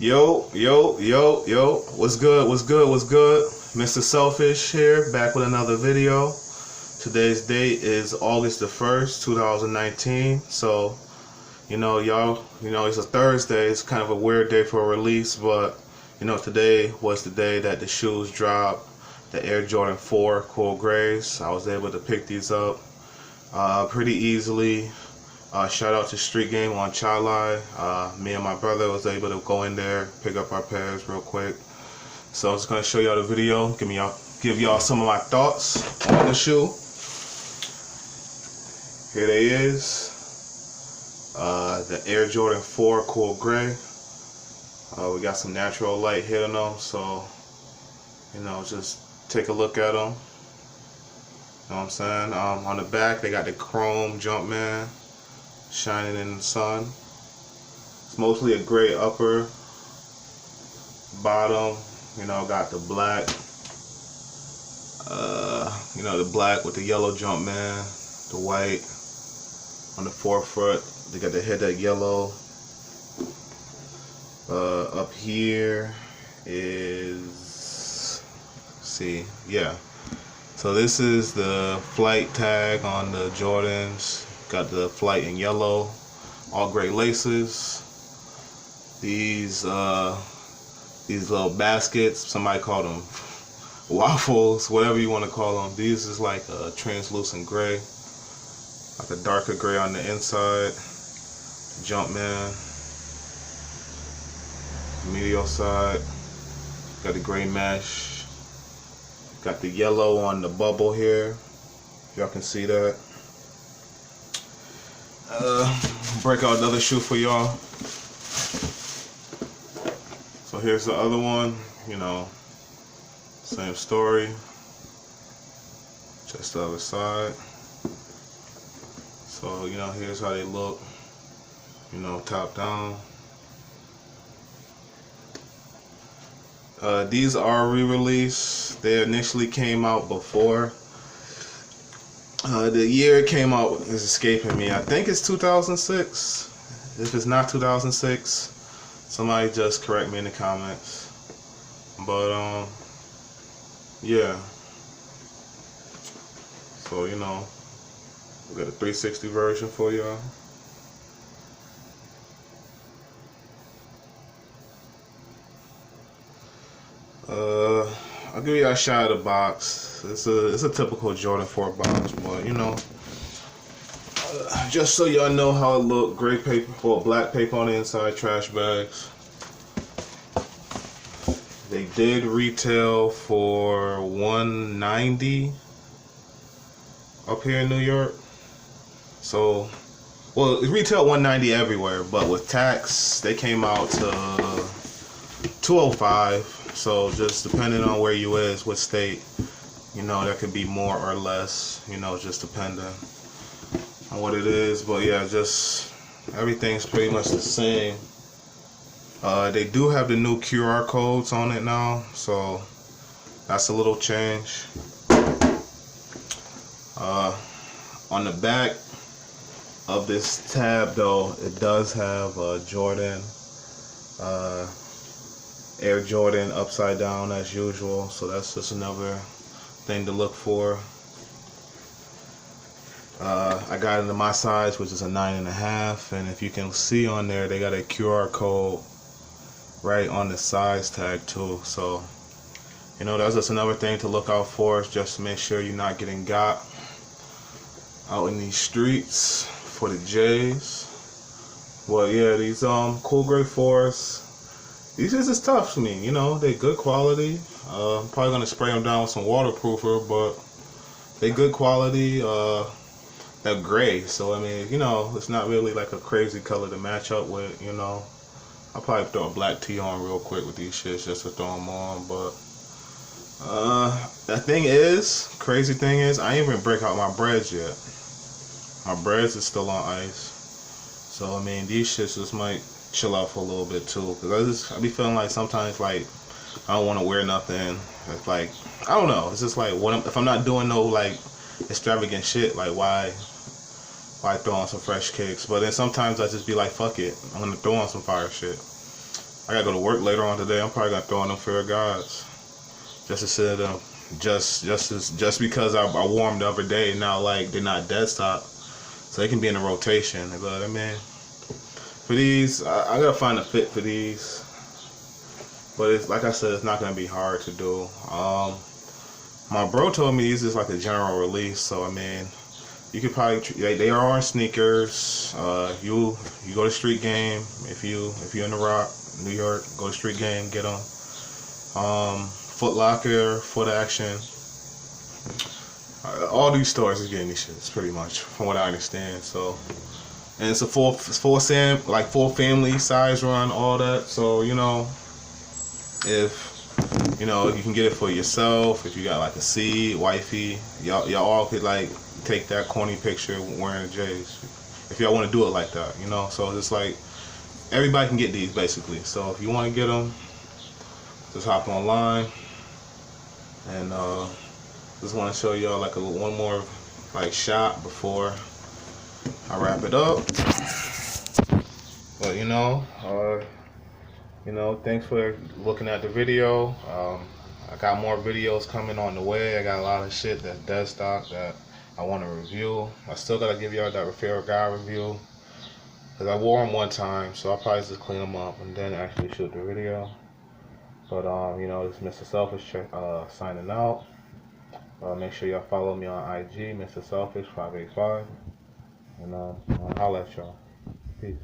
Yo, yo, yo, yo, what's good, what's good, what's good? Mr. Selfish here, back with another video. Today's date is August the 1st, 2019. So, y'all, it's a Thursday. It's kind of a weird day for a release, but, today was the day that the shoes dropped. The Air Jordan 4 Cool Grays. I was able to pick these up pretty easily. Shout out to Street Game on Chalai. Me and my brother was able to go in there, pick up our pairs real quick. So I'm just gonna show y'all the video, give y'all some of my thoughts on the shoe. Here they is. The Air Jordan 4 Cool Gray. We got some natural light hitting them, so just take a look at them. You know what I'm saying? On the back they got the chrome Jumpman shining in the sun. It's mostly a gray upper, bottom, got the black, the black with the yellow Jumpman, the white on the forefoot. They got the head that yellow. Up here is, so this is the flight tag on the Jordans. Got the flight in yellow, all gray laces. These little baskets, somebody called them waffles, whatever you want to call them. These is like a translucent gray, like a darker gray on the inside. Jumpman, medial side, got the gray mesh, got the yellow on the bubble here. Y'all can see that. Break out another shoe for y'all. So here's the other one, same story, just the other side. So here's how they look, top down. These are re-released. They initially came out before. The year it came out is escaping me. I think it's 2006. If it's not 2006, somebody just correct me in the comments. But yeah. So we got a 360 version for y'all. I'll give you a shot of the box. It's a typical Jordan 4 box, but just so y'all know how it look. Gray paper, or black paper on the inside, trash bags. They did retail for $190 up here in New York. So, well, it retailed $190 everywhere, but with tax, they came out to $205. So just depending on where you is, what state, that could be more or less, just depending on what it is. But yeah, just everything's pretty much the same. They do have the new QR codes on it now, so that's a little change. On the back of this tab though, it does have Jordan, Air Jordan upside down as usual, so that's just another thing to look for. I got it in my size, which is a 9.5, and if you can see on there, they got a QR code right on the size tag too. So that's just another thing to look out for, just to make sure you're not getting got out in these streets for the J's. Well, yeah, these Cool Gray 4s. These is tough to me, they good quality. I'm probably gonna spray them down with some waterproofer, but they good quality. They're gray, so I mean, it's not really like a crazy color to match up with. I'll probably throw a black tee on real quick with these shits just to throw them on. But crazy thing is, I ain't even break out my breads yet. My breads is still on ice, so I mean, these shits just might chill out for a little bit too, because I be feeling like sometimes like I don't want to wear nothing. It's like, I don't know, it's just like if I'm not doing no like extravagant shit, like why throw on some fresh kicks? But then sometimes I just be like, fuck it, I'm gonna throw on some fire shit. I gotta go to work later on today. I'm probably gonna throw in them Fear of Gods just to sit them. Just because I wore them the other day. Now like they're not dead stock, so they can be in a rotation. But I mean, for these, I gotta find a fit for these. But it's like I said, it's not gonna be hard to do. My bro told me these is like a general release, so I mean, you could probably they are on sneakers. You go to Street Game if you're in the Rock, New York, go to Street Game, get them. Foot Locker, Foot Action. All these stores is getting these shits pretty much, from what I understand. So, and it's a full family size run, all that. So if you can get it for yourself, if you got like a seed, wifey, y'all all could like take that corny picture wearing the J's. If y'all want to do it like that, So it's like everybody can get these basically. So if you want to get them, just hop online. And just want to show y'all like one more like shot before I wrap it up. But thanks for looking at the video. I got more videos coming on the way. I got a lot of shit that's dead stock that I want to review. I still gotta give y'all that Fear of God review because I wore them one time, so I'll probably just clean them up and then actually shoot the video. But this is Mr. Selfish signing out. Make sure y'all follow me on IG, Mr. Selfish 585, and I'll holla at y'all. Peace.